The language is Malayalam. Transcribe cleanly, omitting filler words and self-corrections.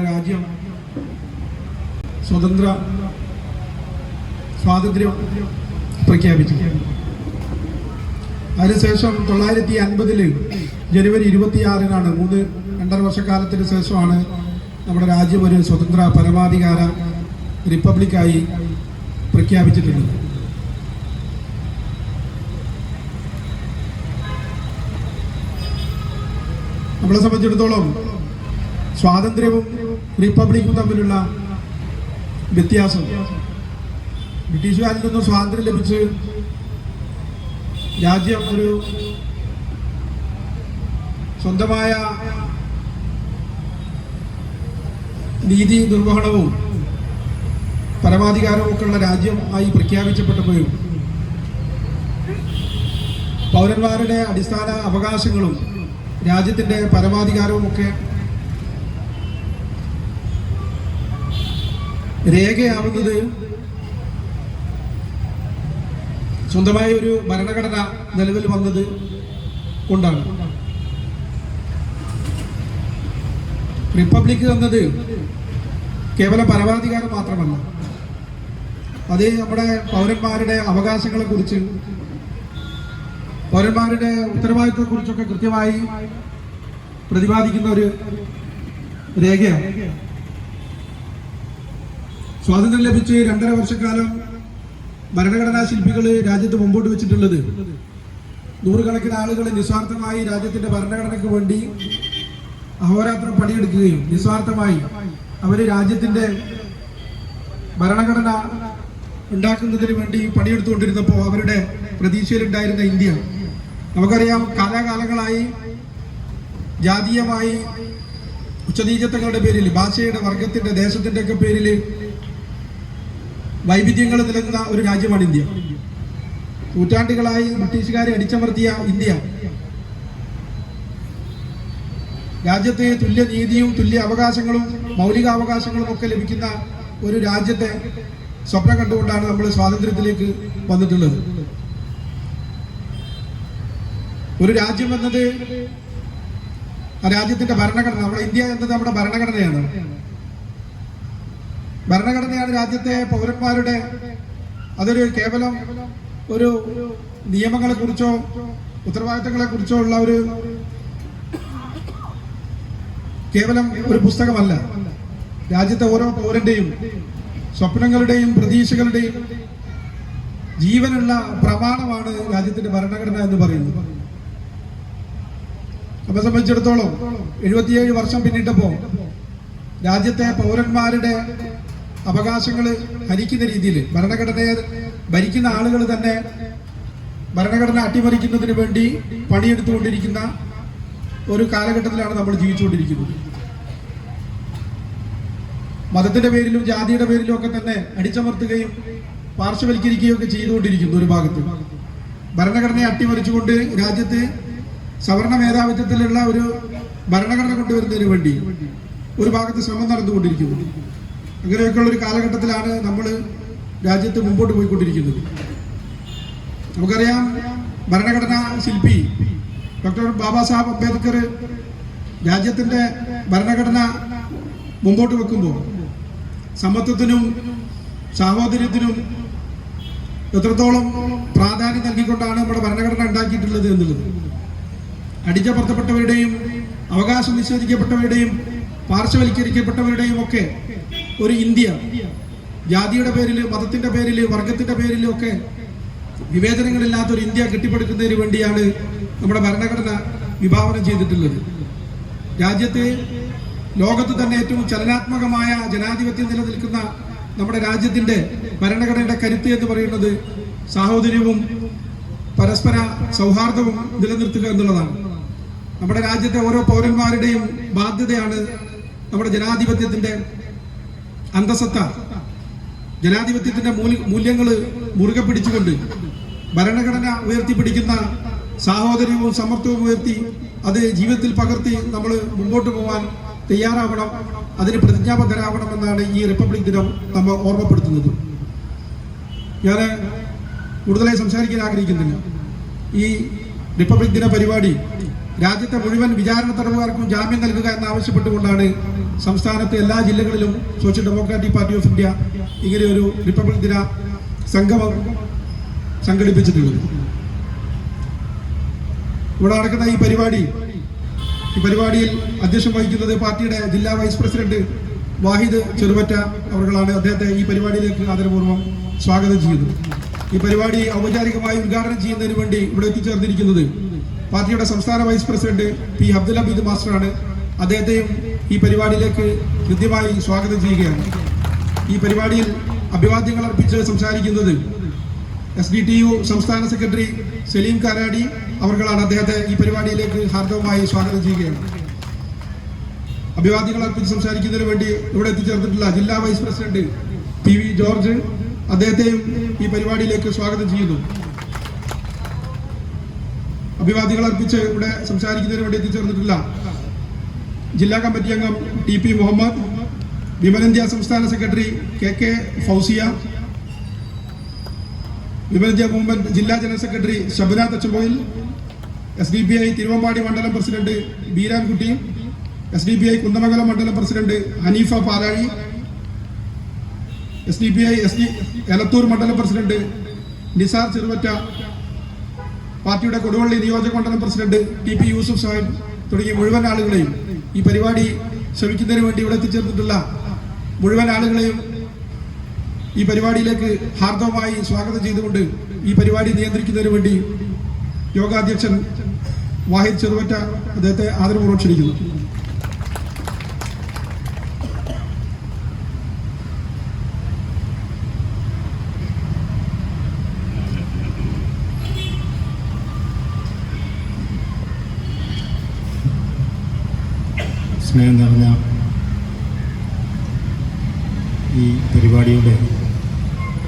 രാജ്യം സ്വാതന്ത്ര്യം പ്രഖ്യാപിച്ചു. അതിനുശേഷം 1950 ജനുവരി 26-നാണ് 2.5 വർഷക്കാലത്തിന് ശേഷമാണ് നമ്മുടെ രാജ്യം ഒരു സ്വതന്ത്ര പരമാധികാര റിപ്പബ്ലിക്കായി പ്രഖ്യാപിച്ചിട്ടുള്ളത്. നമ്മളെ സംബന്ധിച്ചിടത്തോളം സ്വാതന്ത്ര്യവും റിപ്പബ്ലിക്കും തമ്മിലുള്ള വ്യത്യാസം, ബ്രിട്ടീഷുകാരിൽ നിന്നും സ്വാതന്ത്ര്യം ലഭിച്ച് രാജ്യം ഒരു സ്വന്തമായ നീതി നിർവഹണവും പരമാധികാരവും ഒക്കെ ഉള്ള രാജ്യമായി പ്രഖ്യാപിക്കപ്പെട്ടപ്പോഴും പൗരന്മാരുടെ അടിസ്ഥാന അവകാശങ്ങളും രാജ്യത്തിൻ്റെ പരമാധികാരവും ഒക്കെ രേഖയാവുന്നത് സ്വന്തമായ ഒരു ഭരണഘടന നിലവിൽ വന്നത് കൊണ്ടാണ്. റിപ്പബ്ലിക് എന്നത് കേവലം പരമാധികാരം മാത്രമല്ല, അത് നമ്മുടെ പൗരന്മാരുടെ അവകാശങ്ങളെക്കുറിച്ച്, പൗരന്മാരുടെ ഉത്തരവാദിത്വത്തെക്കുറിച്ചൊക്കെ കൃത്യമായി പ്രതിപാദിക്കുന്ന ഒരു രേഖയാണ്. സ്വാതന്ത്ര്യം ലഭിച്ച് 2.5 വർഷക്കാലം ഭരണഘടനാ ശില്പികൾ രാജ്യത്ത് മുമ്പോട്ട് വെച്ചിട്ടുള്ളത് നൂറുകണക്കിന് ആളുകൾ നിസ്വാർത്ഥമായി രാജ്യത്തിന്റെ ഭരണഘടനയ്ക്ക് വേണ്ടി അഹോരാത്രം പണിയെടുക്കുകയും നിസ്വാർത്ഥമായി അവർ രാജ്യത്തിന്റെ ഭരണഘടന ഉണ്ടാക്കുന്നതിന് വേണ്ടി പണിയെടുത്തുകൊണ്ടിരുന്നപ്പോൾ അവരുടെ പ്രതീക്ഷയിലുണ്ടായിരുന്ന ഇന്ത്യ, നമുക്കറിയാം, കാലാകാലങ്ങളായി ജാതീയമായി ഉച്ചനീചത്വങ്ങളുടെ പേരിൽ, ഭാഷയുടെ, വർഗത്തിന്റെ, ദേശത്തിന്റെ ഒക്കെ പേരിൽ വൈവിധ്യങ്ങൾ നിലനിന്ന ഒരു രാജ്യമാണ് ഇന്ത്യ. നൂറ്റാണ്ടുകളായി ബ്രിട്ടീഷുകാരെ അടിച്ചമർത്തിയ ഇന്ത്യ രാജ്യത്തെ തുല്യ നീതിയും തുല്യ അവകാശങ്ങളും മൗലികാവകാശങ്ങളും ഒക്കെ ലഭിക്കുന്ന ഒരു രാജ്യത്തെ സ്വപ്നം കണ്ടുകൊണ്ടാണ് നമ്മൾ സ്വാതന്ത്ര്യത്തിലേക്ക് വന്നിട്ടുള്ളത്. ഒരു രാജ്യം എന്നത് ആ രാജ്യത്തിന്റെ ഭരണഘടന, നമ്മുടെ ഇന്ത്യ എന്നത് നമ്മുടെ ഭരണഘടനയാണ്. ഭരണഘടനയാണ് രാജ്യത്തെ പൗരന്മാരുടെ, അതൊരു കേവലം ഒരു നിയമങ്ങളെ കുറിച്ചോ ഉത്തരവാദിത്തങ്ങളെ കുറിച്ചോ ഉള്ള ഒരു കേവലം ഒരു പുസ്തകമല്ല. രാജ്യത്തെ ഓരോ പൗരന്റെയും സ്വപ്നങ്ങളുടെയും പ്രതീക്ഷകളുടെയും ജീവനുള്ള പ്രമാണമാണ് രാജ്യത്തിന്റെ ഭരണഘടന എന്ന് പറയുന്നത്. നമ്മെ സംബന്ധിച്ചിടത്തോളം 77 വർഷം പിന്നിട്ടപ്പോൾ രാജ്യത്തെ പൗരന്മാരുടെ അവകാശങ്ങൾ ഹനിക്കുന്ന രീതിയിൽ ഭരണഘടനയെ ഭരിക്കുന്ന ആളുകൾ തന്നെ ഭരണഘടന അട്ടിമറിക്കുന്നതിന് വേണ്ടി പണിയെടുത്തുകൊണ്ടിരിക്കുന്ന ഒരു കാലഘട്ടത്തിലാണ് നമ്മൾ ജീവിച്ചുകൊണ്ടിരിക്കുന്നത്. മതത്തിന്റെ പേരിലും ജാതിയുടെ പേരിലും ഒക്കെ തന്നെ അടിച്ചമർത്തുകയും പാർശ്വവൽക്കരിക്കുകയും ഒക്കെ ചെയ്തുകൊണ്ടിരിക്കുന്നു. ഒരു ഭാഗത്ത് ഭരണഘടനയെ അട്ടിമറിച്ചുകൊണ്ട് രാജ്യത്ത് സവർണ മേധാവിത്വത്തിലുള്ള ഒരു ഭരണഘടന കൊണ്ടുവരുന്നതിന് വേണ്ടി ഒരു ഭാഗത്ത് ശ്രമം നടന്നുകൊണ്ടിരിക്കുന്നു. അങ്ങനെയൊക്കെയുള്ള ഒരു കാലഘട്ടത്തിലാണ് നമ്മൾ രാജ്യത്ത് മുമ്പോട്ട് പോയിക്കൊണ്ടിരിക്കുന്നത്. നമുക്കറിയാം, ഭരണഘടനാ ശില്പി ഡോക്ടർ ബാബാ സാഹേബ് അംബേദ്കർ രാജ്യത്തിന്റെ ഭരണഘടന മുമ്പോട്ട് വെക്കുമ്പോൾ സമത്വത്തിനും സാഹോദര്യത്തിനും എത്രത്തോളം പ്രാധാന്യം നൽകിക്കൊണ്ടാണ് നമ്മുടെ ഭരണഘടന ഉണ്ടാക്കിയിട്ടുള്ളത് എന്നുള്ളത്, അടിച്ചമർത്തപ്പെട്ടവരുടെയും അവകാശം നിഷേധിക്കപ്പെട്ടവരുടെയും പാർശ്വവൽക്കരിക്കപ്പെട്ടവരുടെയും ഒക്കെ ഒരു ഇന്ത്യ, ജാതിയുടെ പേരിൽ, മതത്തിന്റെ പേരിൽ, വർഗത്തിന്റെ പേരിലും ഒക്കെ വിവേചനങ്ങളില്ലാത്തൊരു ഇന്ത്യ കെട്ടിപ്പടുക്കുന്നതിന് വേണ്ടിയാണ് നമ്മുടെ ഭരണഘടന വിഭാവനം ചെയ്തിട്ടുള്ളത്. രാജ്യത്തെ ലോകത്ത് തന്നെ ഏറ്റവും ചലനാത്മകമായ ജനാധിപത്യം നിലനിൽക്കുന്ന നമ്മുടെ രാജ്യത്തിന്റെ ഭരണഘടനയുടെ കരുത്ത് എന്ന് പറയുന്നത് സാഹോദര്യവും പരസ്പര സൗഹാർദ്ദവും നിലനിർത്തുക എന്നുള്ളതാണ്. നമ്മുടെ രാജ്യത്തെ ഓരോ പൗരന്മാരുടെയും ബാധ്യതയാണ് നമ്മുടെ ജനാധിപത്യത്തിന്റെ അന്തസത്ത, ജനാധിപത്യത്തിന്റെ മൂല്യങ്ങൾ മുറുകെ പിടിച്ചുകൊണ്ട് ഭരണഘടന ഉയർത്തിപ്പിടിക്കുന്ന സാഹോദര്യവും സമത്വവും ഉയർത്തി അത് ജീവിതത്തിൽ പകർത്തി നമ്മൾ മുമ്പോട്ട് പോകാൻ തയ്യാറാവണം, അതിന് പ്രതിജ്ഞാബദ്ധരാവണമെന്നാണ് ഈ റിപ്പബ്ലിക് ദിനം നമ്മൾ ഓർമ്മപ്പെടുത്തുന്നത്. ഞാൻ കൂടുതലായി സംസാരിക്കാൻ ആഗ്രഹിക്കുന്നില്ല. ഈ റിപ്പബ്ലിക് ദിന പരിപാടി രാജ്യത്തെ മുഴുവൻ വിചാരണ തടവുകാർക്കും ജാമ്യം നൽകുക എന്നാവശ്യപ്പെട്ടുകൊണ്ടാണ് സംസ്ഥാനത്തെ എല്ലാ ജില്ലകളിലും social democratic party of India ഇങ്ങനെ ഒരു റിപ്പബ്ലിക് ദിന സംഗമം സംഘടിപ്പിച്ചിട്ടുള്ളത്. ഇവിടെ നടക്കുന്ന ഈ പരിപാടിയിൽ അധ്യക്ഷം വഹിക്കുന്നത് പാർട്ടിയുടെ ജില്ലാ വൈസ് പ്രസിഡന്റ് വാഹിദ് ചെറുപറ്റ അവർകളാണ്. അദ്ദേഹത്തെ ഈ പരിപാടിയിലേക്ക് ആദരപൂർവ്വം സ്വാഗതം ചെയ്യുന്നു. ഈ പരിപാടി ഔപചാരികമായി ഉദ്ഘാടനം ചെയ്യുന്നതിന് വേണ്ടി ഇവിടെ എത്തിച്ചേർന്നിരിക്കുന്നത് പാർട്ടിയുടെ സംസ്ഥാന vice president P Abdul Hameed മാസ്റ്ററാണ്. അദ്ദേഹത്തെയും ഈ പരിപാടിയിലേക്ക് കൃത്യമായി സ്വാഗതം ചെയ്യുകയാണ്. ഈ പരിപാടിയിൽ അഭിവാദ്യങ്ങൾ അർപ്പിച്ച് സംസാരിക്കുന്നത് SDTU സംസ്ഥാന സെക്രട്ടറി സലീം കാരാടി അവർകളാണ്. അദ്ദേഹത്തെ ഈ പരിപാടിയിലേക്ക് ഹാർദവമായി സ്വാഗതം ചെയ്യുകയാണ്. അഭിവാദ്യങ്ങൾ അർപ്പിച്ച് സംസാരിക്കുന്നതിന് വേണ്ടി ഇവിടെ എത്തിച്ചേർന്നിട്ടുള്ള ജില്ലാ വൈസ് പ്രസിഡന്റ് PV ജോർജ് അദ്ദേഹത്തെയും ഈ പരിപാടിയിലേക്ക് സ്വാഗതം ചെയ്യുന്നു. അഭിവാദ്യങ്ങൾ അർപ്പിച്ച് ഇവിടെ സംസാരിക്കുന്നതിന് വേണ്ടി എത്തിച്ചേർന്നിട്ടുള്ള ജില്ലാ കമ്മിറ്റി അംഗം TP മുഹമ്മദ്, വിമൽ സംസ്ഥാന secretary KK Fousiya, Vimal movement ജില്ലാ general secretary Shabana Thachampoyil, SDPI Thiruvambady മണ്ഡലം പ്രസിഡന്റ് ബീരാൻകുട്ടി, SDPI കുന്ദമംഗലം മണ്ഡലം പ്രസിഡന്റ് ഹനീഫ പാലാഴി, SDPI എലത്തൂർ മണ്ഡലം പ്രസിഡന്റ് നിസാർ ചെറുവറ്റ, പാർട്ടിയുടെ കൊടുവള്ളി നിയോജക മണ്ഡലം പ്രസിഡന്റ് TP യൂസുഫ് സാഹിബ് തുടങ്ങിയ മുഴുവൻ ആളുകളെയും ഈ പരിപാടി ശ്രമിക്കുന്നതിന് വേണ്ടി ഇവിടെ എത്തിച്ചേർന്നിട്ടുള്ള മുഴുവൻ ആളുകളെയും ഈ പരിപാടിയിലേക്ക് ഹാർദവമായി സ്വാഗതം ചെയ്തുകൊണ്ട് ഈ പരിപാടി നിയന്ത്രിക്കുന്നതിന് വേണ്ടി യോഗാധ്യക്ഷൻ വാഹിദ് ചെറുവറ്റ അദ്ദേഹത്തെ ആദരപൂർവ്വം ക്ഷണിക്കുന്നു. സ്നേഹം നിറഞ്ഞ ഈ പരിപാടിയുടെ